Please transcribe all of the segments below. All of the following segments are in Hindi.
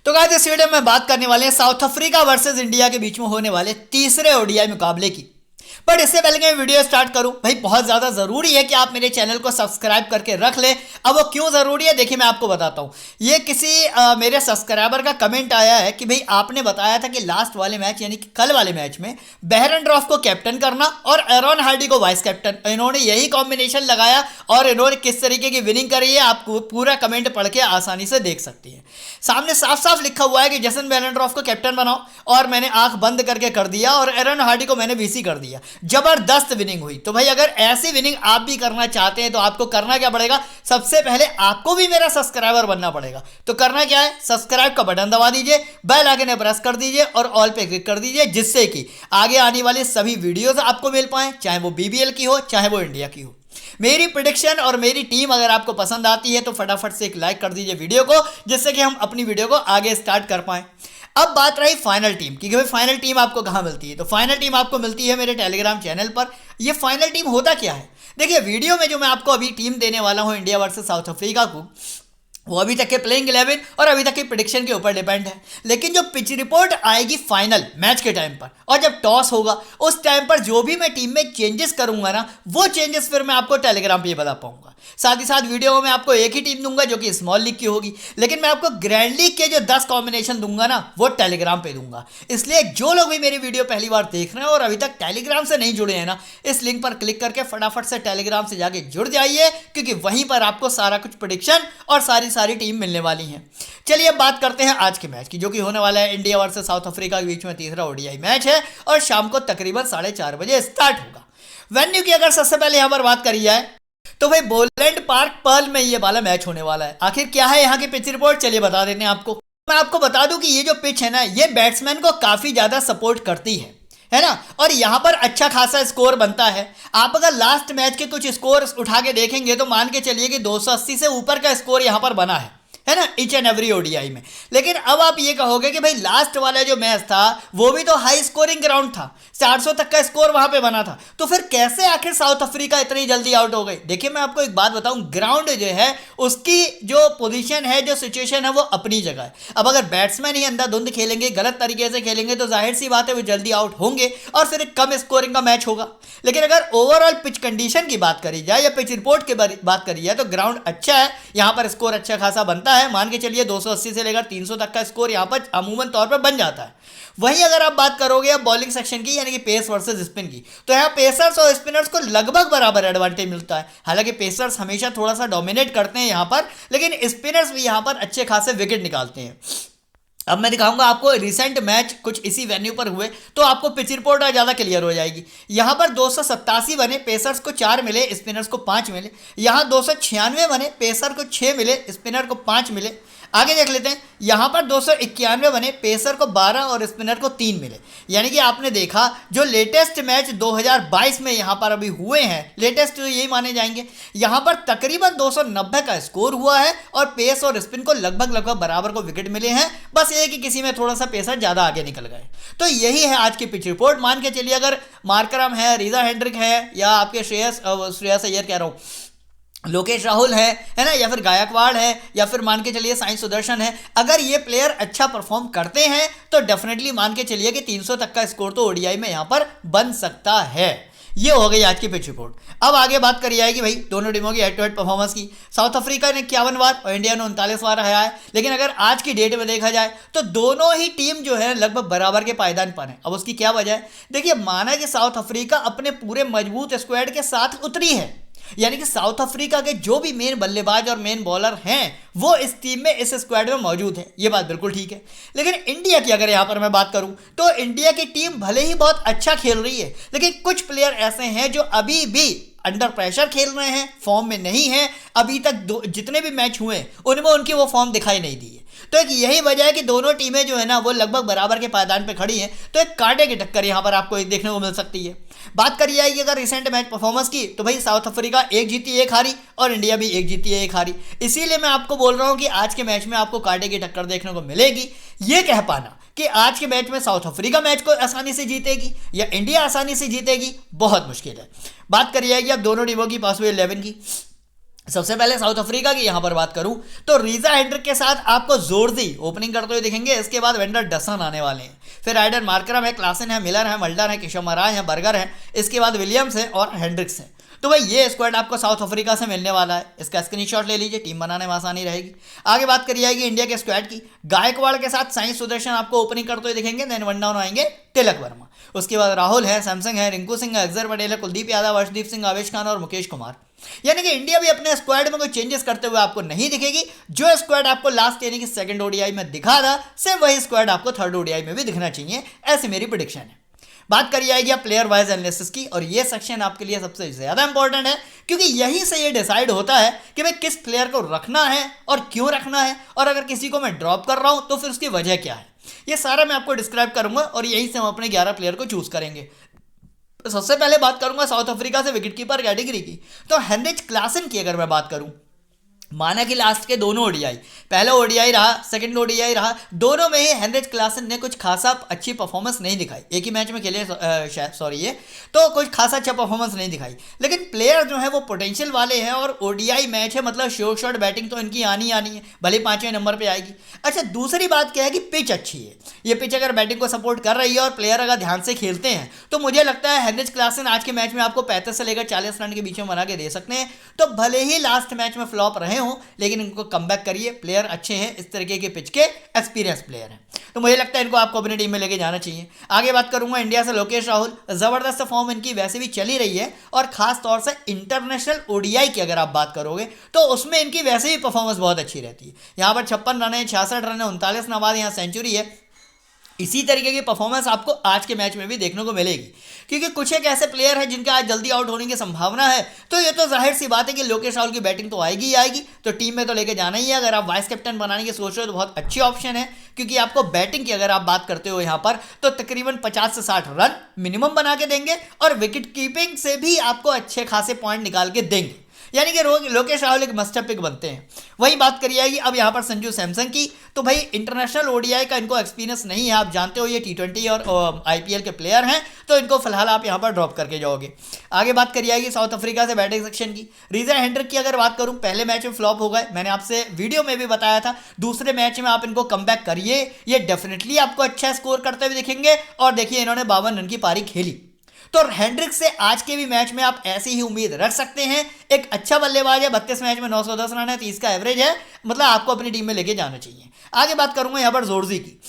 तो गाइस इस वीडियो में बात करने वाले हैं साउथ अफ्रीका वर्सेस इंडिया के बीच में होने वाले तीसरे ओडीआई मुकाबले की। बट इससे पहले मैं वीडियो स्टार्ट करूं, भाई बहुत ज़्यादा ज़रूरी है कि आप मेरे चैनल को सब्सक्राइब करके रख लें। अब वो क्यों ज़रूरी है देखिए मैं आपको बताता हूं। ये किसी मेरे सब्सक्राइबर का कमेंट आया है कि भाई आपने बताया था कि लास्ट वाले मैच यानी कि कल वाले मैच में बेहरनड्रॉफ को कैप्टन करना और एरॉन हार्डी को वाइस कैप्टन, इन्होंने यही कॉम्बिनेशन लगाया और इन्होंने किस तरीके की विनिंग करी है आप पूरा कमेंट पढ़ के आसानी से देख सकती हैं। सामने साफ साफ लिखा हुआ है कि जेसन बेहरनड्रॉफ को कैप्टन बनाओ और मैंने आंख बंद करके कर दिया और एरॉन हार्डी को मैंने वीसी कर दिया। जबरदस्त विनिंग हुई। तो भाई अगर ऐसी विनिंग आप भी करना चाहते हैं तो आपको करना क्या पड़ेगा, सबसे पहले आपको भी मेरा सब्सक्राइबर बनना पड़ेगा। तो करना क्या है, सब्सक्राइब का बटन दबा दीजिए, बेल आइकन प्रेस कर दीजिए और ऑल पे क्लिक कर दीजिए, जिससे कि आगे आने वाली सभी वीडियोस आपको मिल पाए, चाहे वो बीबीएल की हो चाहे वो इंडिया की हो। मेरी प्रेडिक्शन और मेरी टीम अगर आपको पसंद आती है तो फटाफट से एक लाइक कर दीजिए वीडियो को, जिससे कि हम अपनी वीडियो को आगे स्टार्ट कर पाएं। अब बात रही फाइनल टीम की, भाई फाइनल टीम आपको कहाँ मिलती है, तो फाइनल टीम आपको मिलती है मेरे टेलीग्राम चैनल पर। ये फाइनल टीम होता क्या है, देखिए वीडियो में जो मैं आपको अभी टीम देने वाला हूँ इंडिया वर्सेस साउथ अफ्रीका को, वो अभी तक के प्लेइंग 11 और अभी तक की प्रेडिक्शन के ऊपर डिपेंड है। लेकिन जो पिच रिपोर्ट आएगी फाइनल मैच के टाइम पर और जब टॉस होगा उस टाइम पर जो भी मैं टीम में चेंजेस करूंगा ना, वो चेंजेस फिर मैं आपको टेलीग्राम पे बता पाऊंगा। साथ ही साथ वीडियो में मैं आपको एक ही टीम दूंगा जो कि स्मॉल लीग की होगी, लेकिन मैं आपको ग्रैंड लीग के जो 10 कॉम्बिनेशन दूंगा ना, वो टेलीग्राम पे दूंगा। इसलिए जो लोग भी मेरी वीडियो पहली बार देख रहे हैं और अभी तक टेलीग्राम से नहीं जुड़े हैं ना, इस लिंक पर क्लिक करके फटाफट से टेलीग्राम से जाके जुड़ जाइए, क्योंकि वहीं पर आपको सारा कुछ प्रेडिक्शन और सारी टीम मिलने वाली है। चलिए अब बात करते हैं आज के मैच की, जो कि होने वाला है इंडिया वर्सेस साउथ अफ्रीका के बीच में तीसरा ओडीआई मैच है और शाम को तकरीबन 4:30 बजे स्टार्ट होगा। वेन्यू की अगर सबसे पहले यहां पर बात करी जाए तो भाई बोलैंड पार्क पर्ल में ये वाला मैच होने वाला है। आखिर क्या है यहाँ की पिच रिपोर्ट, चलिए बता देते हैं आपको। मैं आपको बता दूं कि ये जो पिच है ना, ये बैट्समैन को काफी ज्यादा सपोर्ट करती है ना, और यहाँ पर अच्छा खासा स्कोर बनता है। आप अगर लास्ट मैच के कुछ स्कोर उठा के देखेंगे तो मान के चलिए कि 280 से ऊपर का स्कोर यहाँ पर बना है ना, ईच एंड एवरी ओडीआई में। लेकिन अब आप ये कहोगे कि भाई लास्ट वाला जो मैच था वो भी तो हाई स्कोरिंग ग्राउंड था, 400 तक का स्कोर वहां पे बना था, तो फिर कैसे आखिर साउथ अफ्रीका इतनी जल्दी आउट हो गई। देखिए मैं आपको एक बात बताऊं, ग्राउंड जो है उसकी जो पोजीशन है, जो सिचुएशन है, वो अपनी जगह है। अब अगर बैट्समैन ही अंधाधुंध खेलेंगे, गलत तरीके से खेलेंगे, तो जाहिर सी बात है वो जल्दी आउट होंगे और फिर एक कम स्कोरिंग का मैच होगा। लेकिन अगर ओवरऑल पिच कंडीशन की बात करी जाए या पिच रिपोर्ट की बात करी जाए तो ग्राउंड अच्छा है, यहाँ पर स्कोर अच्छा खासा बनता है। मान के चलिए 280 से लेकर 300 तक का स्कोर यहाँ पर अमूमन तौर पर बन जाता है। वहीं अगर आप बात करोगे अब बॉलिंग सेक्शन की, यानी कि पेस वर्सेस स्पिन की, तो यहाँ पेसर्स और स्पिनर्स को लगभग बराबर एडवांटेज मिलता है। हालांकि पेसर्स हमेशा थोड़ा सा डोमिनेट करते हैं यहाँ पर, लेकिन स्पिनर्स भी यहाँ पर अच्छे खासे विकेट निकालते हैं। अब मैं दिखाऊंगा आपको रिसेंट मैच कुछ इसी वेन्यू पर हुए, तो आपको पिच रिपोर्ट ज़्यादा क्लियर हो जाएगी। यहाँ पर 287 बने, पेसर्स को 4 मिले, स्पिनर्स को 5 मिले। यहाँ 296 बने, पेसर को 6 मिले, स्पिनर को 5 मिले। आगे देख लेते हैं, यहाँ पर 291 बने, पेसर को 12 और स्पिनर को 3 मिले। यानी कि आपने देखा जो लेटेस्ट मैच 2022 में यहाँ पर अभी हुए हैं, लेटेस्ट तो यही माने जाएंगे, यहाँ पर तकरीबन 290 का स्कोर हुआ है और पेस और स्पिन को लगभग बराबर को विकेट मिले हैं। बस ये कि किसी में थोड़ा सा पेसर ज़्यादा आगे निकल गए। तो यही है आज की पिच रिपोर्ट। मान के चलिए अगर मार्करम है, रीजा हेंड्रिक है, या आपके श्रेयस अय्यर कह रहा हूँ, लोकेश राहुल है ना, या फिर गायकवाड़ है, या फिर मान के चलिए साई सुदर्शन है, अगर ये प्लेयर अच्छा परफॉर्म करते हैं तो डेफिनेटली मान के चलिए कि 300 तक का स्कोर तो ओडीआई में यहाँ पर बन सकता है। ये हो गई आज की पिच रिपोर्ट। अब आगे बात करी जाएगी भाई दोनों टीमों की हेड टू हेड परफॉर्मेंस की। साउथ अफ्रीका ने 51 बार और इंडिया ने 39 बार हराया है। लेकिन अगर आज की डेट में देखा जाए तो दोनों ही टीम जो है लगभग बराबर के पायदान पर है। अब उसकी क्या वजह है, देखिए माना कि साउथ अफ्रीका अपने पूरे मजबूत स्क्वाड के साथ उतरी है, यानी कि साउथ अफ्रीका के जो भी मेन बल्लेबाज और मेन बॉलर हैं वो इस टीम में, इस स्क्वाड में मौजूद है। ये बात बिल्कुल ठीक है। लेकिन इंडिया की अगर यहाँ पर मैं बात करूं तो इंडिया की टीम भले ही बहुत अच्छा खेल रही है, लेकिन कुछ प्लेयर ऐसे हैं जो अभी भी अंडर प्रेशर खेल रहे हैं, फॉर्म में नहीं है। अभी तक जितने भी मैच हुए उनमें उनकी वो फॉर्म दिखाई नहीं दी है। तो एक यही वजह है कि दोनों टीमें जो है ना वो लगभग बराबर के पायदान पे खड़ी हैं। तो एक कांटे की टक्कर यहाँ पर आपको एक देखने को मिल सकती है। बात करी जाएगी अगर रिसेंट मैच परफॉर्मेंस की, तो भाई साउथ अफ्रीका 1 जीती 1 हारी और इंडिया भी 1 जीती 1 हारी। इसीलिए मैं आपको बोल रहा हूँ कि आज के मैच में आपको कांटे की टक्कर देखने को मिलेगी। ये कह पाना कि आज के मैच में साउथ अफ्रीका मैच को आसानी से जीतेगी या इंडिया आसानी से जीतेगी बहुत मुश्किल है। बात करी जाएगी अब दोनों टीमों की पॉसिबल 11 की। सबसे पहले साउथ अफ्रीका की यहां पर बात करूं तो रीजा हेंड्रिक के साथ आपको जोरजी ओपनिंग करते हुए दिखेंगे। इसके बाद वेंडर डसन आने वाले हैं, फिर आइडन मार्करम है, क्लासन है, मिलर है, मल्डर है, किशोमराय है, बर्गर है, इसके बाद विलियम्स है और हेंड्रिक्स है। तो भाई ये स्क्वाड आपको साउथ अफ्रीका से मिलने वाला है, इसका स्क्रीनशॉट ले लीजिए, टीम बनाने में आसानी रहेगी। आगे बात करी जाएगी इंडिया के स्क्वाड की। गायकवाड़ के साथ साई सुदर्शन आपको ओपनिंग करते हुए दिखेंगे, देन वन डाउन आएंगे तिलक वर्मा, उसके बाद राहुल है, सैमसंग है, रिंकू सिंह है, अक्षर पटेल है, कुलदीप यादव, अर्शदीप सिंह, आवेश खान और मुकेश कुमार। यानी कि इंडिया भी अपने स्क्वाड में कोई चेंजेस करते हुए आपको नहीं दिखेगी। जो स्क्वाड आपको लास्ट यानी कि सेकंड ओडीआई में दिखा था, सेम वही स्क्वाड आपको थर्ड ओडीआई में भी दिखना चाहिए, ऐसी मेरी प्रेडिक्शन है। बात करी जाएगी आप प्लेयर वाइज एनालिसिस की, और ये सेक्शन आपके लिए सबसे ज्यादा इंपॉर्टेंट है, क्योंकि यहीं से ये डिसाइड होता है कि भाई किस प्लेयर को रखना है और क्यों रखना है, और अगर किसी को मैं ड्रॉप कर रहा हूं तो फिर उसकी वजह क्या है। ये सारा मैं आपको डिस्क्राइब करूंगा और यहीं से हम अपने 11 प्लेयर को चूज करेंगे। तो सबसे पहले बात करूंगा साउथ अफ्रीका से विकेटकीपर कैटेगरी की। तो हेनरिच क्लासन की अगर मैं बात करूं, माना कि लास्ट के दोनों ओडीआई, पहला ओडीआई रहा, सेकंड ओडीआई रहा, दोनों में ही हेनरिच क्लासन ने कुछ खासा अच्छी परफॉर्मेंस नहीं दिखाई। एक ही मैच में खेले सॉरी ये तो कुछ खासा अच्छा परफॉर्मेंस नहीं दिखाई, लेकिन प्लेयर जो है वो पोटेंशियल वाले हैं और ओडीआई मैच है, मतलब श्योर शॉट बैटिंग तो इनकी आनी है, भले 5वें नंबर पर आएगी। अच्छा, दूसरी बात क्या है कि पिच अच्छी है, ये पिच अगर बैटिंग को सपोर्ट कर रही है और प्लेयर अगर ध्यान से खेलते हैं तो मुझे लगता है हेनरिच क्लासन आज के मैच में आपको 35 से लेकर 40 रन के बीच में बना के दे सकते हैं। तो भले ही लास्ट मैच में फ्लॉप रहे हो, लेकिन इनको कमबैक करिए, प्लेयर अच्छे हैं, इस तरीके के पिच के एक्सपीरियंस प्लेयर हैं, तो मुझे लगता है इनको आपको अपनी टीम में लेके जाना चाहिए। आगे बात करूंगा इंडिया से लोकेश राहुल, जबरदस्त फॉर्म इनकी वैसे भी चली रही है, और खास तौर से इंटरनेशनल ओडीआई की अगर आप बात करोगे तो उसमें इनकी वैसे ही परफॉर्मेंस बहुत अच्छी रहती है। यहाँ पर 56 रन है, 66 रन है, 39 नवाद यहाँ सेंचुरी है। इसी तरीके की परफॉर्मेंस आपको आज के मैच में भी देखने को मिलेगी, क्योंकि कुछ एक ऐसे प्लेयर हैं जिनका आज जल्दी आउट होने की संभावना है। तो ये तो जाहिर सी बात है कि लोकेश राहुल की बैटिंग तो आएगी ही आएगी, तो टीम में तो लेके जाना ही है। अगर आप वाइस कैप्टन बनाने की सोच रहे हो तो बहुत अच्छी ऑप्शन है, क्योंकि आपको बैटिंग की अगर आप बात करते हो यहाँ पर तो तकरीबन 50 से 60 रन मिनिमम बना के देंगे, और विकेट कीपिंग से भी आपको अच्छे खासे पॉइंट निकाल के देंगे, यानी कि लोकेश राहुल एक मस्ट पिक बनते हैं। वही बात करी जाएगी अब यहाँ पर संजू सैमसन की। तो भाई इंटरनेशनल ओडीआई का इनको एक्सपीरियंस नहीं है, आप जानते हो ये टी20 और आईपीएल के प्लेयर हैं, तो इनको फिलहाल आप यहाँ पर ड्रॉप करके जाओगे। आगे बात करी जाएगी साउथ अफ्रीका से बैटिंग सेक्शन की। रीजा हेंड्रिक की अगर बात करूँ, पहले मैच में फ्लॉप हो गए, मैंने आपसे वीडियो में भी बताया था, दूसरे मैच में आप इनको कमबैक करिए, ये डेफिनेटली आपको अच्छा स्कोर करते हुए दिखेंगे। और देखिए इन्होंने 52 रन की पारी खेली, तो हेंड्रिक से आज के भी मैच में आप ऐसी ही उम्मीद रख सकते हैं। एक अच्छा बल्लेबाज है, 32 मैच में 910 रन है, 30 का एवरेज है, मतलब आपको अपनी टीम में लेके जाना चाहिए। आगे बात करूंगा यहाँ पर जोरजी की।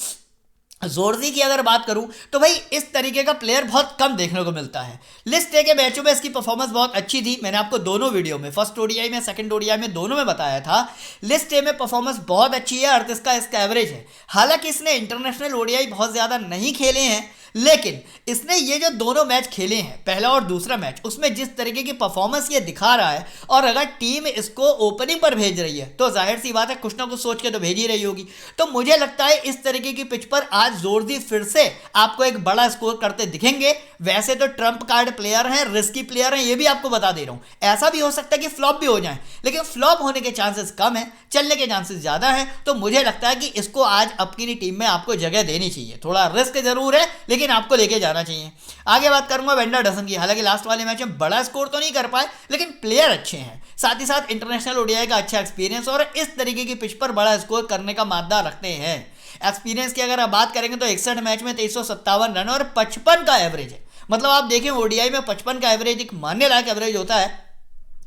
जोरजी की अगर बात करूं तो भाई इस तरीके का प्लेयर बहुत कम देखने को मिलता है। लिस्ट ए के मैचों में इसकी परफॉर्मेंस बहुत अच्छी थी, मैंने आपको दोनों वीडियो में, फर्स्ट ओडीआई में, सेकंड ओडीआई में, दोनों में बताया था। लिस्ट ए में परफॉर्मेंस बहुत अच्छी है, 38 का इसका एवरेज है। हालांकि इसने इंटरनेशनल ओडीआई बहुत ज़्यादा नहीं खेले हैं, लेकिन इसने ये जो दोनों मैच खेले हैं, पहला और दूसरा मैच, उसमें जिस तरीके की परफॉर्मेंस ये दिखा रहा है, और अगर टीम इसको ओपनिंग पर भेज रही है तो जाहिर सी बात है कुछ ना कुछ सोच के तो भेज ही रही होगी। तो मुझे लगता है इस तरीके की पिच पर आज जोरजी फिर से आपको एक बड़ा स्कोर करते दिखेंगे। वैसे तो ट्रम्प कार्ड प्लेयर हैं, रिस्की प्लेयर हैं, ये भी आपको बता दे रहा हूं। ऐसा भी हो सकता है कि फ्लॉप भी हो जाए, लेकिन फ्लॉप होने के चांसेस कम है, चलने के चांसेस ज्यादा है। तो मुझे लगता है कि इसको आज अपनी टीम में आपको जगह देनी चाहिए। थोड़ा रिस्क जरूर है, लेकिन आपको लेके जाना चाहिए। आगे बात करूंगा वेंडर डसन की। हालांकि लास्ट वाले मैच में बड़ा स्कोर तो नहीं कर पाए, लेकिन प्लेयर अच्छे हैं, साथ ही साथ इंटरनेशनल ओडीआई का अच्छा एक्सपीरियंस, और इस तरीके की पिच पर बड़ा स्कोर करने का मादा रखते हैं। एक्सपीरियंस की अगर आप बात करेंगे तो 61 मैच में 2357 रन और 55 का एवरेज है। मतलब आप देखें ओडीआई में 55 का एवरेज एक मानने लायक एवरेज होता है।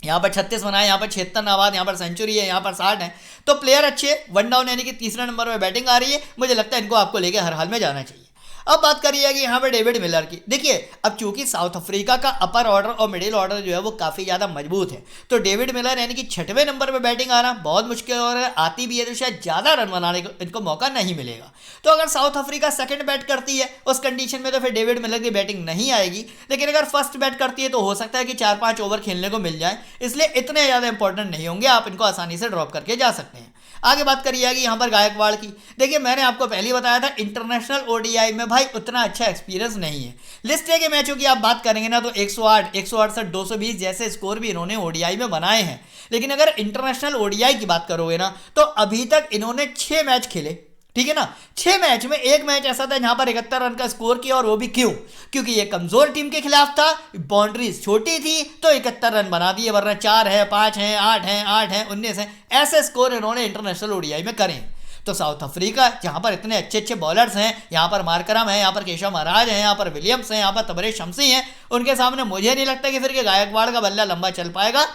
यहाँ पर 36 बनाए, यहाँ पर 76 नवाद, यहाँ पर सेंचुरी है, यहाँ पर 60 है। तो प्लेयर अच्छे, वन डाउन यानी कि तीसरे नंबर पर बैटिंग आ रही है। मुझे लगता है इनको आपको लेके हर हाल में जाना चाहिए। अब बात करिए कि यहाँ पर डेविड मिलर की। देखिए अब चूंकि साउथ अफ्रीका का अपर ऑर्डर और मिडिल ऑर्डर जो है वो काफ़ी ज़्यादा मजबूत है, तो डेविड मिलर यानी कि 6वें नंबर पर बैटिंग आना बहुत मुश्किल, और आती भी है तो शायद ज़्यादा रन बनाने को इनको मौका नहीं मिलेगा। तो अगर साउथ अफ्रीका सेकंड बैट करती है उस कंडीशन में तो फिर डेविड मिलर की बैटिंग नहीं आएगी, लेकिन अगर फर्स्ट बैट करती है तो हो सकता है कि 4-5 ओवर खेलने को मिल जाए, इसलिए इतने ज़्यादा इंपॉर्टेंट नहीं होंगे, आप इनको आसानी से ड्रॉप करके जा सकते हैं। आगे बात करिए यहाँ पर गायकवाड़ की। देखिए मैंने आपको पहले ही बताया था इंटरनेशनल ओडीआई में भाई उतना अच्छा एक्सपीरियंस नहीं है। लिस्ट ए के मैचों की आप बात करेंगे ना तो 108, 168, 220 जैसे स्कोर भी इन्होंने ओडीआई में बनाए हैं, लेकिन अगर इंटरनेशनल ओडीआई की बात करोगे ना तो अभी तक इन्होंने 6 मैच खेले, ठीक है ना। 6 मैच में एक मैच ऐसा था जहां पर 71 रन का स्कोर किया, और वो भी क्यों? क्योंकि ये कमजोर टीम के खिलाफ था, बाउंड्रीज छोटी थी, तो 71 रन बना दिए, वरना 4 है, 5 है, 8 है, 8 है, 19 है, ऐसे स्कोर इन्होंने इंटरनेशनल ओडीआई में करे। तो साउथ अफ्रीका जहां पर इतने अच्छे अच्छे बॉलर्स हैं, यहाँ पर मार्करम है, यहाँ पर केशव महाराज है, यहाँ पर विलियम्स है, यहाँ पर तबरेज शमसी हैं, उनके सामने मुझे नहीं लगता कि फिर के गायकवाड़ का बल्ला लंबा चल पाएगा।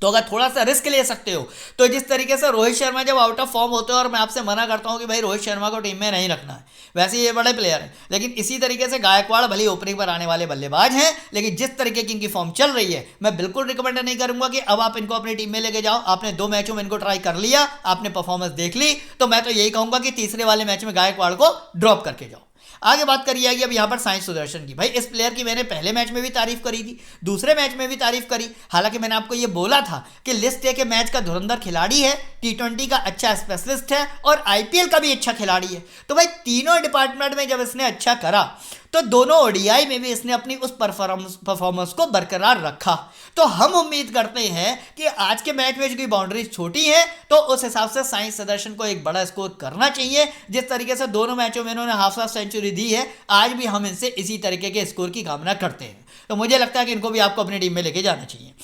तो अगर थोड़ा सा रिस्क ले सकते हो, तो जिस तरीके से रोहित शर्मा जब आउट ऑफ फॉर्म होते हैं, और मैं आपसे मना करता हूं कि भाई रोहित शर्मा को टीम में नहीं रखना है, वैसे ये बड़े प्लेयर हैं, लेकिन इसी तरीके से गायकवाड़ भले ओपनिंग पर आने वाले बल्लेबाज हैं, लेकिन जिस तरीके की इनकी फॉर्म चल रही है, मैं बिल्कुल रिकमेंड नहीं करूंगा कि अब आप इनको अपनी टीम में लेके जाओ। आपने 2 मैचों में इनको ट्राई कर लिया, आपने परफॉर्मेंस देख ली, तो मैं तो यही कहूंगा कि तीसरे वाले मैच में गायकवाड़ को ड्रॉप करके जाओ। आगे बात करी जाएगी अब यहाँ पर साई सुदर्शन की। भाई इस प्लेयर की मैंने पहले मैच में भी तारीफ करी थी, दूसरे मैच में भी तारीफ करी। हालांकि मैंने आपको ये बोला था कि लिस्ट ए के मैच का धुरंधर खिलाड़ी है, T20 का अच्छा स्पेशलिस्ट है, और आईपीएल का भी अच्छा खिलाड़ी है। तो भाई तीनों डिपार्टमेंट में जब इसने अच्छा करा, तो दोनों ओडीआई में भी इसने अपनी उस परफॉर्मेंस को बरकरार रखा। तो हम उम्मीद करते हैं कि आज के मैच में जो बाउंड्रीज छोटी है, तो उस हिसाब से साई सुदर्शन को एक बड़ा स्कोर करना चाहिए। जिस तरीके से दोनों मैचों में इन्होंने हाफ सेंचुरी दी है, आज भी हम इनसे इसी तरीके के स्कोर की कामना करते हैं। तो मुझे लगता है कि इनको भी आपको अपनी टीम में लेके जाना चाहिए।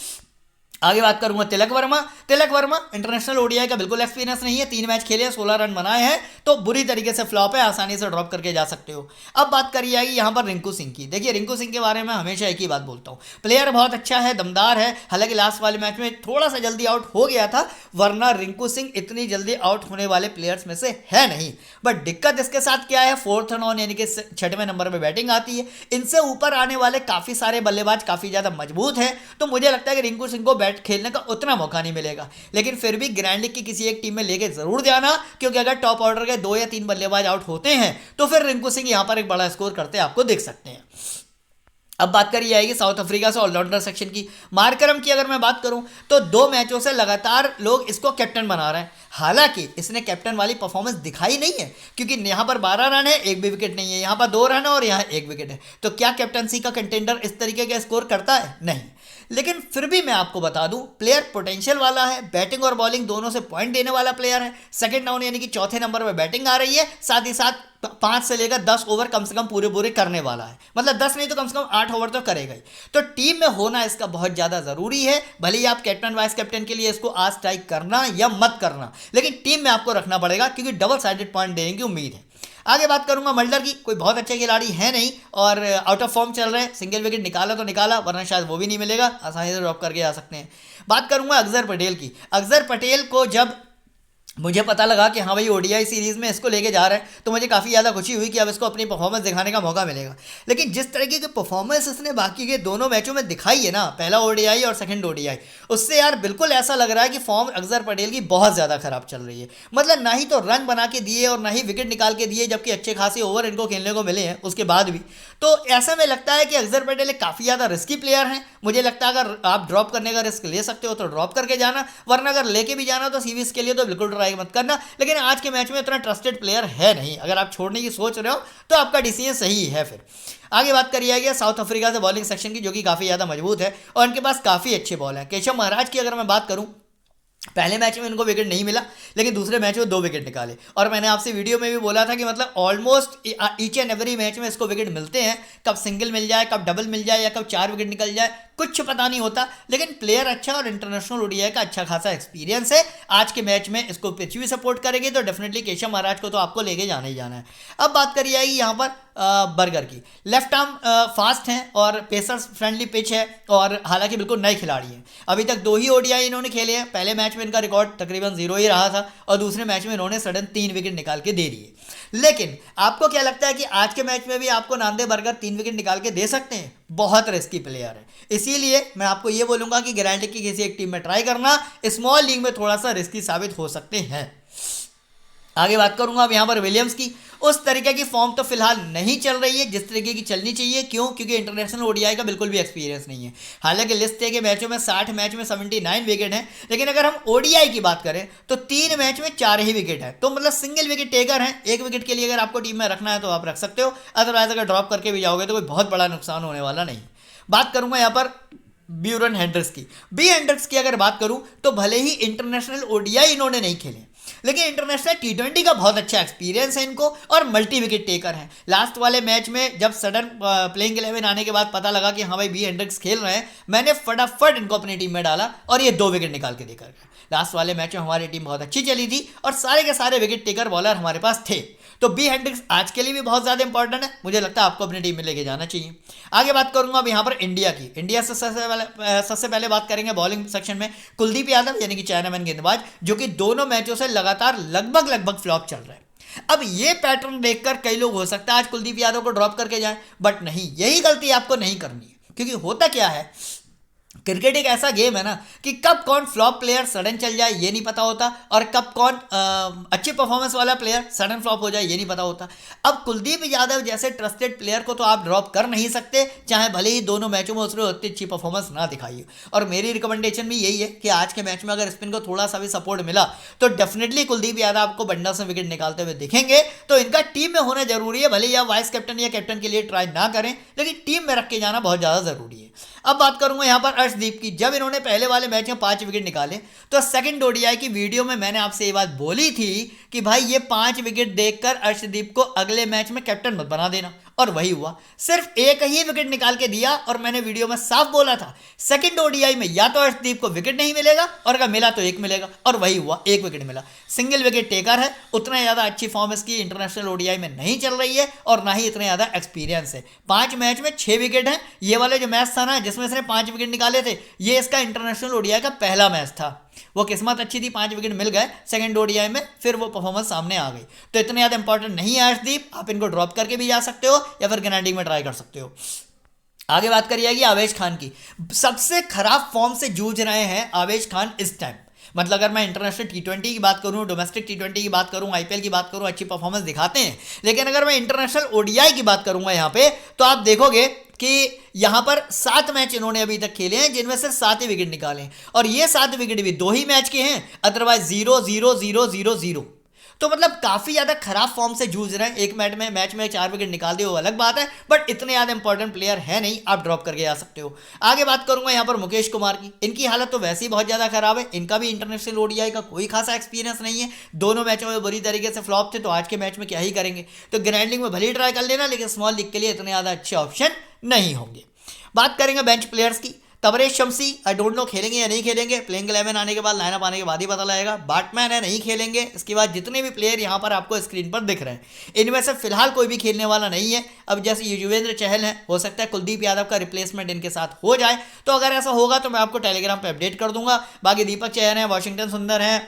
आगे बात करूंगा तिलक वर्मा। तिलक वर्मा इंटरनेशनल ओडीआई का बिल्कुल एक्सपीरियंस नहीं है, 3 मैच खेले, 16 रन बनाए हैं, तो बुरी तरीके से फ्लॉप है, आसानी से ड्रॉप करके जा सकते हो। अब बात करी जाएगी यहाँ पर रिंकू सिंह की। देखिए रिंकू सिंह के बारे में हमेशा एक ही बात बोलता हूँ, प्लेयर बहुत अच्छा है, दमदार है। हालांकि लास्ट वाले मैच में थोड़ा सा जल्दी आउट हो गया था, वरना रिंकू सिंह इतनी जल्दी आउट होने वाले प्लेयर्स में से है नहीं। बट दिक्कत इसके साथ क्या है, 4th ऑन यानी कि 6वें नंबर पर बैटिंग आती है। इनसे ऊपर आने वाले काफ़ी सारे बल्लेबाज काफ़ी ज़्यादा मजबूत हैं, तो मुझे लगता है कि रिंकू सिंह को बैट खेलने का उतना मौका नहीं मिलेगा। लेकिन फिर भी ग्रैंड लीग की किसी एक टीम में लेके जरूर जाना, क्योंकि अगर टॉप ऑर्डर के 2 या 3 बल्लेबाज आउट होते हैं, तो फिर रिंकू सिंह यहां पर एक बड़ा स्कोर करते आपको देख सकते हैं। अब बात करी जाएगी साउथ अफ्रीका से ऑलराउंडर सेक्शन की। मार्करम की अगर मैं बात करूं, तो 2 मैचों से लगातार लोग इसको कैप्टन बना रहे हैं। हालांकि इसने कैप्टन वाली परफॉर्मेंस दिखाई नहीं है, क्योंकि यहां पर 12 रन है, एक भी विकेट नहीं है, यहां पर 2 रन है और यहां 1 विकेट है। तो क्या कैप्टनसी का कंटेंडर इस तरीके का स्कोर करता है? नहीं। लेकिन फिर भी मैं आपको बता दूं, प्लेयर पोटेंशियल वाला है, बैटिंग और बॉलिंग दोनों से पॉइंट देने वाला प्लेयर है। सेकंड डाउन यानी कि 4थे नंबर पर बैटिंग आ रही है, साथ ही साथ 5 से लेकर 10 ओवर कम से कम पूरे करने वाला है। मतलब 10 नहीं तो कम से कम 8 ओवर तो करेगा ही। तो टीम में होना इसका बहुत ज़्यादा ज़रूरी है। भले ही आप कैप्टन वाइस कैप्टन के लिए इसको आज ट्राई करना या मत करना, लेकिन टीम में आपको रखना पड़ेगा, क्योंकि डबल साइडेड पॉइंट देने की उम्मीद है। आगे बात करूंगा मल्डर की। कोई बहुत अच्छा खिलाड़ी है नहीं, और आउट ऑफ फॉर्म चल रहे हैं। सिंगल विकेट निकाला तो निकाला, वरना शायद वो भी नहीं मिलेगा, आसानी से ड्रॉप करके आ सकते हैं। बात करूंगा अक्षर पटेल की। अक्षर पटेल को जब मुझे पता लगा कि हाँ भाई ओडीआई सीरीज़ में इसको लेके जा रहे हैं, तो मुझे काफ़ी ज़्यादा खुशी हुई कि अब इसको अपनी परफॉर्मेंस दिखाने का मौका मिलेगा। लेकिन जिस तरीके की परफॉर्मेंस इसने बाकी के दोनों मैचों में दिखाई है ना, पहला ओडीआई और सेकंड ओडीआई, उससे यार बिल्कुल ऐसा लग रहा है कि फॉर्म अक्षर पटेल की बहुत ज़्यादा खराब चल रही है। मतलब ना ही तो रन बना के दिए और ना ही विकेट निकाल के दिए, जबकि अच्छे खासे ओवर इनको खेलने को मिले हैं उसके बाद भी। तो ऐसा में लगता है कि अक्षर पटेल एक काफ़ी ज़्यादा रिस्की प्लेयर हैं। मुझे लगता है अगर आप ड्रॉप करने का रिस्क ले सकते हो तो ड्रॉप करके जाना, वरना अगर लेके भी जाना तो सीरीज़ के लिए तो बिल्कुल ट्राई मत करना। लेकिन आज के मैच में इतना ट्रस्टेड प्लेयर है नहीं। अगर आप छोड़ने की सोच रहे हो तो आपका डिसीजन सही है। फिर आगे बात करी जाएगी साउथ अफ्रीका से बॉलिंग सेक्शन की, जो कि काफ़ी ज़्यादा मजबूत है और इनके पास काफ़ी अच्छे बॉल हैं। केशव महाराज की अगर मैं बात करूं, पहले मैच में इनको विकेट नहीं मिला, लेकिन दूसरे मैच में 2 विकेट निकाले। और मैंने आपसे वीडियो में भी बोला था कि मतलब almost each and every match में इसको विकेट मिलते हैं। कब सिंगल मिल जाए, कब डबल मिल जाए, या कब 4 विकेट निकल जाए, कुछ पता नहीं होता। लेकिन प्लेयर अच्छा और इंटरनेशनल ओडीआई का अच्छा खासा एक्सपीरियंस है। आज के मैच में इसको पिच भी सपोर्ट करेगी, तो डेफिनेटली केशव महाराज को तो आपको लेके जाना ही जाना है। अब बात करी जाएगी यहाँ पर बर्गर की। लेफ्ट आर्म फास्ट हैं और पेसर्स फ्रेंडली पिच है, और हालांकि बिल्कुल नए खिलाड़ी हैं। अभी तक 2 ही ओडीआई इन्होंने खेले हैं। पहले मैच में इनका रिकॉर्ड तकरीबन 0 ही रहा था, और दूसरे मैच में इन्होंने सडन 3 विकेट निकाल के दे दिए। लेकिन आपको क्या लगता है कि आज के मैच में भी आपको नांदे बर्गर 3 विकेट निकाल के दे सकते हैं? बहुत रिस्की प्लेयर है। इसीलिए मैं आपको ये बोलूंगा कि गारंटी की किसी एक टीम में ट्राई करना, स्मॉल लीग में थोड़ा सा रिस्की साबित हो सकते हैं। आगे बात करूंगा अब यहाँ पर विलियम्स की। उस तरीके की फॉर्म तो फिलहाल नहीं चल रही है जिस तरीके की चलनी चाहिए। क्यों? क्योंकि इंटरनेशनल ओडीआई का बिल्कुल भी एक्सपीरियंस नहीं है। हालांकि लिस्ट ए के मैचों में 60 मैच में 79 विकेट हैं, लेकिन अगर हम ओडीआई की बात करें तो 3 मैच में 4 ही विकेट है। तो मतलब सिंगल विकेट टेकर हैं। 1 विकेट के लिए अगर आपको टीम में रखना है तो आप रख सकते हो, अदरवाइज अगर ड्रॉप करके भी जाओगे तो कोई बहुत बड़ा नुकसान होने वाला नहीं। बात करूंगा यहाँ पर ब्यूरन हेंड्रिक्स की। बी हेंड्रिक्स की अगर बात करूं तो भले ही इंटरनेशनल ओडीआई इन्होंने नहीं खेले, लेकिन इंटरनेशनल टी20 का बहुत अच्छा एक्सपीरियंस है इनको और मल्टी विकेट टेकर हैं। लास्ट वाले मैच में जब सडन प्लेइंग 11 आने के बाद पता लगा कि हाँ भाई बी हेंड्रिक्स खेल रहे हैं, मैंने फटाफट इनको अपनी टीम में डाला और ये 2 विकेट निकाल के देकर गए। लास्ट वाले मैच में हमारी टीम बहुत अच्छी चली थी और सारे के सारे विकेट टेकर बॉलर हमारे पास थे। तो बी हेंड्रिक्स आज के लिए भी बहुत ज़्यादा इंपॉर्टेंट है, मुझे लगता है आपको अपनी टीम में लेके जाना चाहिए। आगे बात करूंगा अब यहाँ पर इंडिया की। इंडिया से सबसे पहले बात करेंगे बॉलिंग सेक्शन में कुलदीप यादव यानी कि चाइनामैन गेंदबाज, जो कि दोनों मैचों से लगातार लगभग फ्लॉप चल रहा है। अब ये पैटर्न देखकर कई लोग हो सकता है आज कुलदीप यादव को ड्रॉप करके जाएं, बट नहीं, यही गलती आपको नहीं करनी है। क्योंकि होता क्या है, क्रिकेट एक ऐसा गेम है ना कि कब कौन फ्लॉप प्लेयर सडन चल जाए ये नहीं पता होता और कब कौन अच्छी परफॉर्मेंस वाला प्लेयर सडन फ्लॉप हो जाए ये नहीं पता होता। अब कुलदीप यादव जैसे ट्रस्टेड प्लेयर को तो आप ड्रॉप कर नहीं सकते, चाहे भले ही दोनों मैचों में उसने उतनी अच्छी परफॉर्मेंस ना दिखाई। और मेरी रिकमेंडेशन भी यही है कि आज के मैच में अगर स्पिन को थोड़ा सा भी सपोर्ट मिला तो डेफिनेटली कुलदीप यादव आपको बंडल से विकेट निकालते हुए दिखेंगे। तो इनका टीम में होना जरूरी है, भले ही आप वाइस कैप्टन या कैप्टन के लिए ट्राई ना करें, लेकिन टीम में रख के जाना बहुत ज़्यादा जरूरी है। अब बात करूंगा यहाँ पर अर्शदीप की। जब इन्होंने पहले वाले मैच में 5 विकेट निकाले तो सेकंड ओडीआई की वीडियो में मैंने आपसे ये बात बोली थी कि भाई ये 5 विकेट देखकर अर्शदीप को अगले मैच में कैप्टन मत बना देना, और वही हुआ। सिर्फ एक ही विकेट निकाल के दिया और मैंने वीडियो में साफ बोला था सेकंड ओडीआई में या तो अर्शदीप को विकेट नहीं मिलेगा और अगर मिला तो एक मिलेगा, और वही हुआ, एक विकेट मिला। सिंगल विकेट टेकर है, उतना ज़्यादा अच्छी फॉर्म इसकी इंटरनेशनल ओडीआई में नहीं चल रही है और ना ही इतना ज़्यादा एक्सपीरियंस है। 5 मैच में 6 विकेट हैं। ये वाले जो मैच था ना जिसमें इसने 5 विकेट निकाले थे, ये इसका इंटरनेशनल ओडीआई का पहला मैच था। वो किस्मत अच्छी थी, 5 विकेट मिल गए सेकंड ओडीआई में, फिर वो परफॉर्मेंस सामने आ गई। तो इतना ज़्यादा इंपॉर्टेंट नहीं है अर्शदीप, आप इनको ड्रॉप करके भी जा सकते हो या फिर ग्रैंडिंग में ट्राई कर सकते हो। आगे बात करिएगी आवेश खान की। सबसे खराब फॉर्म से जूझ रहे हैं आवेश खान इस टाइम। मतलब अगर मैं इंटरनेशनल टी20 की बात करूं, डोमेस्टिक टी20 की बात करूं, आईपीएल की बात करूं, अच्छी परफॉर्मेंस दिखाते हैं, लेकिन अगर मैं इंटरनेशनल ओडीआई की बात करूंगा यहाँ पे तो आप देखोगे कि यहाँ पर 7 मैच इन्होंने अभी तक खेले हैं जिनमें से 7 ही विकेट निकाले हैं, और ये 7 विकेट भी 2 ही मैच के हैं, अदरवाइज 0 0 0 0 0। तो मतलब काफ़ी ज़्यादा खराब फॉर्म से जूझ रहे हैं। एक मैच में 4 विकेट निकाल दिए वो अलग बात है, बट इतने ज़्यादा इंपॉर्टेंट प्लेयर है नहीं, आप ड्रॉप करके जा सकते हो। आगे बात करूंगा यहाँ पर मुकेश कुमार की। इनकी हालत तो वैसे ही बहुत ज़्यादा खराब है, इनका भी इंटरनेशनल ओडीआई का कोई खासा एक्सपीरियंस नहीं है। दोनों मैचों में बुरी तरीके से फ्लॉप थे, तो आज के मैच में क्या ही करेंगे। तो ग्रैंडिंग में भले ही ट्राई कर लेना, लेकिन स्मॉल लीग के लिए इतने ज़्यादा अच्छे ऑप्शन नहीं होंगे। बात करेंगे बेंच प्लेयर्स की। Tabraiz Shamsi, I don't know खेलेंगे या नहीं खेलेंगे, प्लेइंग 11 आने के बाद, लाइनअप आने के बाद ही पता लगेगा। बैटमैन है, नहीं खेलेंगे। इसके बाद जितने भी प्लेयर यहाँ पर आपको स्क्रीन पर दिख रहे हैं, इनमें से फिलहाल कोई भी खेलने वाला नहीं है। अब जैसे युजवेंद्र चहल है, हो सकता है कुलदीप यादव का रिप्लेसमेंट इनके साथ हो जाए, तो अगर ऐसा होगा तो मैं आपको टेलीग्राम पर अपडेट कर दूंगा। बाकी दीपक चहर हैं, वाशिंगटन सुंदर हैं,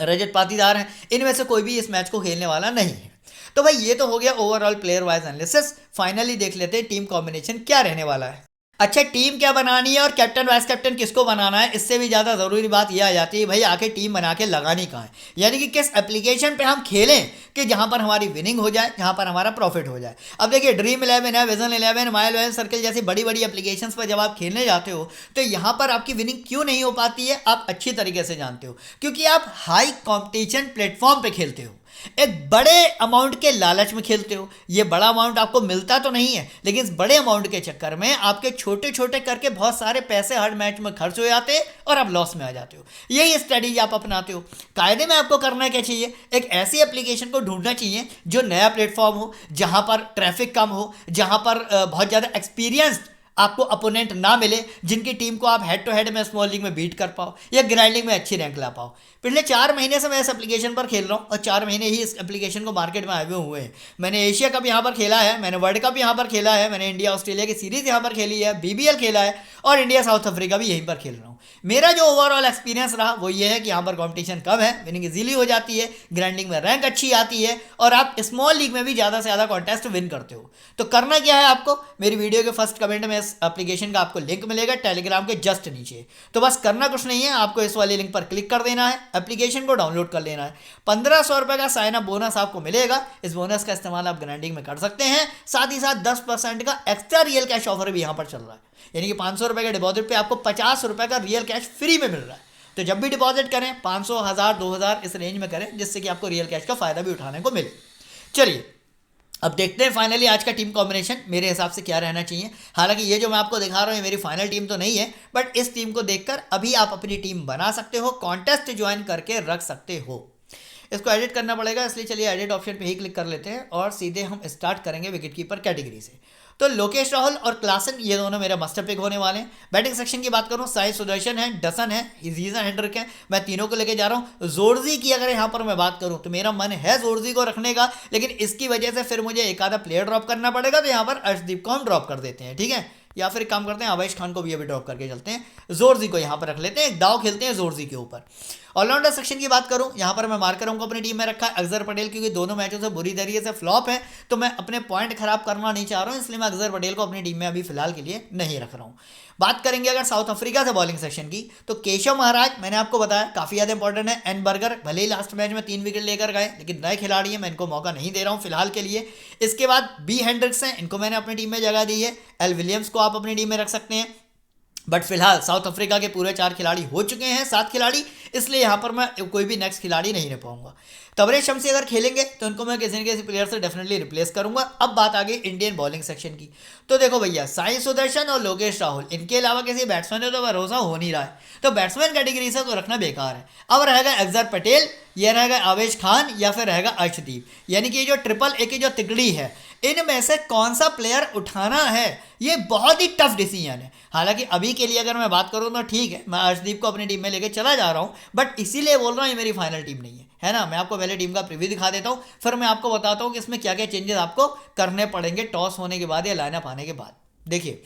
रजत पाटीदार हैं, इनमें से कोई भी इस मैच को खेलने वाला नहीं है। तो भाई ये तो हो गया overall player wise analysis. Finally देख लेते हैं टीम कॉम्बिनेशन क्या रहने वाला है। अच्छा, टीम क्या बनानी है और कैप्टन वाइस कैप्टन किसको बनाना है, इससे भी ज़्यादा ज़रूरी बात यह आ जाती है भाई आके टीम बना के लगानी कहाँ है, यानी कि किस एप्लीकेशन पे हम खेलें कि जहाँ पर हमारी विनिंग हो जाए, जहाँ पर हमारा प्रॉफिट हो जाए। अब देखिए ड्रीम 11 है, विजन 11, माई 11 सर्कल जैसी बड़ी बड़ी एप्लीकेशन पर जब आप खेलने जाते हो तो यहाँ पर आपकी विनिंग क्यों नहीं हो पाती है, आप अच्छी तरीके से जानते हो, क्योंकि आप हाई कॉम्पिटिशन प्लेटफॉर्म पर खेलते हो, एक बड़े अमाउंट के लालच में खेलते हो। ये बड़ा अमाउंट आपको मिलता तो नहीं है, लेकिन इस बड़े अमाउंट के चक्कर में आपके छोटे छोटे करके बहुत सारे पैसे हर मैच में खर्च हो जाते हैं और आप लॉस में आ जाते हो। यही स्ट्रेटेजी आप अपनाते हो। कायदे में आपको करना क्या चाहिए, एक ऐसी एप्लीकेशन को ढूंढना चाहिए जो नया प्लेटफॉर्म हो, जहां पर ट्रैफिक कम हो, जहां पर बहुत ज़्यादा एक्सपीरियंस्ड आपको अपोनेंट ना मिले, जिनकी टीम को आप हेड टू हेड में स्मॉल लीग में बीट कर पाओ या ग्राइंडिंग में अच्छी रैंक ला पाओ। पिछले 4 महीने से मैं इस एप्लीकेशन पर खेल रहा हूँ और 4 महीने ही इस एप्लीकेशन को मार्केट में आए हुए हैं। मैंने एशिया कप यहाँ पर खेला है, मैंने वर्ल्ड कप यहाँ पर खेला है, मैंने इंडिया ऑस्ट्रेलिया की सीरीज़ यहाँ पर खेली है, BBL खेला है और इंडिया साउथ अफ्रीका भी यहीं पर खेल रहा हूँ। मेरा जो ओवरऑल एक्सपीरियंस रहा वो ये है कि यहाँ पर कॉम्पिटिशन कम है, विनिंग इजीली हो जाती है, ग्राइंडिंग में रैंक अच्छी आती है और आप स्मॉल लीग में भी ज़्यादा से ज़्यादा कॉन्टेस्ट विन करते हो। तो करना क्या है आपको, मेरी वीडियो के फर्स्ट कमेंट में इस एप्लीकेशन का आपको लिंक मिलेगा टेलीग्राम के जस्ट नीचे। तो बस करना कुछ नहीं है, आपको इस वाले लिंक पर क्लिक कर देना है, एप्लीकेशन को डाउनलोड कर लेना है। 1500 रुपये का साइन अप बोनस आपको मिलेगा। इस बोनस का इस्तेमाल आप ग्राइंडिंग में कर सकते हैं। साथ ही साथ 10% का एक्स्ट्रा रियल कैश ऑफर भी यहाँ पर चल रहा है, यानी कि 500 रुपये के डिपॉजिट पे आपको 50 रुपये का रियल कैश फ्री में मिल रहा है। तो जब भी डिपॉजिट करें 500, 1000, 2000 इस रेंज में करें, जिससे कि आपको रियल कैश का फायदा भी उठाने को मिले। चलिए अब देखते हैं फाइनली आज का टीम कॉम्बिनेशन मेरे हिसाब से क्या रहना चाहिए। हालांकि ये जो मैं आपको दिखा रहा हूँ मेरी फाइनल टीम तो नहीं है, बट इस टीम को देखकर अभी आप अपनी टीम बना सकते हो, कॉन्टेस्ट ज्वाइन करके रख सकते हो। इसको एडिट करना पड़ेगा, इसलिए चलिए एडिट ऑप्शन पे ही क्लिक कर लेते हैं और सीधे हम स्टार्ट करेंगे विकेट कीपर कैटेगरी से। तो लोकेश राहुल और क्लासन ये दोनों मेरे मास्टर पिक होने वाले हैं। बैटिंग सेक्शन की बात करूं, साई सुदर्शन है, डसन है, हीजन हेंड्रिक है, मैं तीनों को लेके जा रहा हूं। जोर्जी की अगर यहाँ पर मैं बात करूं तो मेरा मन है जोर्जी को रखने का, लेकिन इसकी वजह से फिर मुझे एक आधा प्लेयर ड्रॉप करना पड़ेगा, तो यहाँ पर अर्शदीप को हम ड्रॉप कर देते हैं, ठीक है। या फिर एक काम करते हैं, आवेश खान को भी अभी ड्रॉप करके चलते हैं, जोर्जी को यहाँ पर रख लेते हैं, एक दाव खेलते हैं जोर्जी के ऊपर। ऑलराउंडर सेक्शन की बात करूं, यहाँ पर मैं मार्करों को अपनी टीम में रखा है, अक्षर पटेल, क्योंकि दोनों मैचों से बुरी तरीके से फ्लॉप है, तो मैं अपने पॉइंट खराब करना नहीं चाह रहा हूं, इसलिए मैं अक्षर पटेल को अपनी टीम में अभी फिलहाल के लिए नहीं रख रहा हूं। बात करेंगे अगर साउथ अफ्रीका से बॉलिंग सेक्शन की, तो केशव महाराज मैंने आपको बताया काफी ज्यादा इंपॉर्टेंट है। एन बर्गर भले ही लास्ट मैच में 3 विकेट लेकर गए, लेकिन नए खिलाड़ी है, मैं इनको मौका नहीं दे रहा हूं फिलहाल के लिए। इसके बाद बी हेंड्रिक्स हैं, इनको मैंने अपनी टीम में जगह दी है। एल विलियम्स को आप अपनी टीम में रख सकते हैं, बट फिलहाल साउथ अफ्रीका के पूरे 4 खिलाड़ी हो चुके हैं, 7 खिलाड़ी, इसलिए यहाँ पर मैं कोई भी नेक्स्ट खिलाड़ी नहीं रख पाऊंगा। तबरेज शम्सी अगर खेलेंगे तो इनको मैं किसी न किसी प्लेयर से डेफिनेटली रिप्लेस करूंगा। अब बात आ गई इंडियन बॉलिंग सेक्शन की, तो देखो भैया साई सुदर्शन और लोकेश राहुल, इनके अलावा किसी बैट्समैन ने तो भरोसा हो नहीं रहा है, तो बैट्समैन कैटेगरी से तो रखना बेकार है। अब रहेगा अक्षर पटेल, यह रहेगा आवेश खान, या फिर रहेगा अर्शदीप, यानी कि ये जो ट्रिपल ए की जो तिकड़ी है, इनमें से कौन सा प्लेयर उठाना है, ये बहुत ही टफ डिसीजन है। हालांकि अभी के लिए अगर मैं बात करूं तो ठीक है, मैं अर्शदीप को अपनी टीम में लेके चला जा रहा हूं, बट इसीलिए बोल रहा हूं ये मेरी फाइनल टीम नहीं है ना। मैं आपको पहले टीम का प्रीव्यू दिखा देता हूं, फिर मैं आपको बताता हूं कि इसमें क्या क्या चेंजेस आपको करने पड़ेंगे टॉस होने के बाद या लाइनअप आने के बाद। देखिए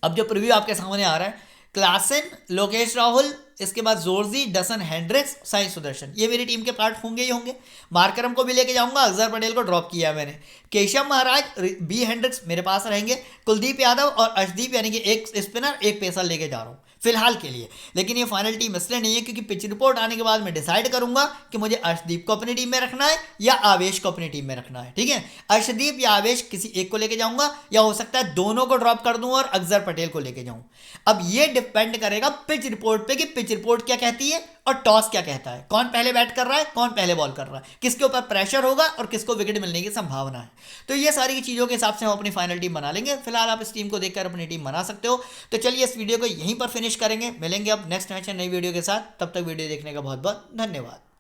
अब जो प्रीव्यू आपके सामने आ रहा है, क्लासन, लोकेश राहुल, इसके बाद Zorzi, Dussen Hendricks, Sai Sudarshan, ये मेरी टीम के पार्ट होंगे ही होंगे। मार्करम को भी लेके जाऊंगा, अक्षर पटेल को ड्रॉप किया है मैंने। केशव महाराज, बी हेंड्रिक्स मेरे पास रहेंगे, कुलदीप यादव और अर्शदीप, यानी कि एक स्पिनर एक पेसर लेके जा रहा हूँ फिलहाल के लिए। लेकिन ये फाइनल टीम इसलिए नहीं है क्योंकि पिच रिपोर्ट आने के बाद मैं डिसाइड करूंगा कि मुझे अर्शदीप को अपनी टीम में रखना है या आवेश को अपनी टीम में रखना है, ठीक है। अर्शदीप या आवेश किसी एक को लेके जाऊंगा, या हो सकता है दोनों को ड्रॉप कर दूं और अक्षर पटेल को लेके जाऊं। अब ये डिपेंड करेगा पिच रिपोर्ट पे कि पिच रिपोर्ट क्या कहती है और टॉस क्या कहता है, कौन पहले बैट कर रहा है, कौन पहले बॉल कर रहा है, किसके ऊपर प्रेशर होगा और किसको विकेट मिलने की संभावना है। तो ये सारी चीज़ों के हिसाब से हम अपनी फाइनल टीम बना लेंगे। फिलहाल आप इस टीम को देखकर अपनी टीम बना सकते हो। तो चलिए इस वीडियो को यहीं पर फिनिश करेंगे, मिलेंगे अब नेक्स्ट मैच नई वीडियो के साथ। तब तक वीडियो देखने का बहुत बहुत धन्यवाद।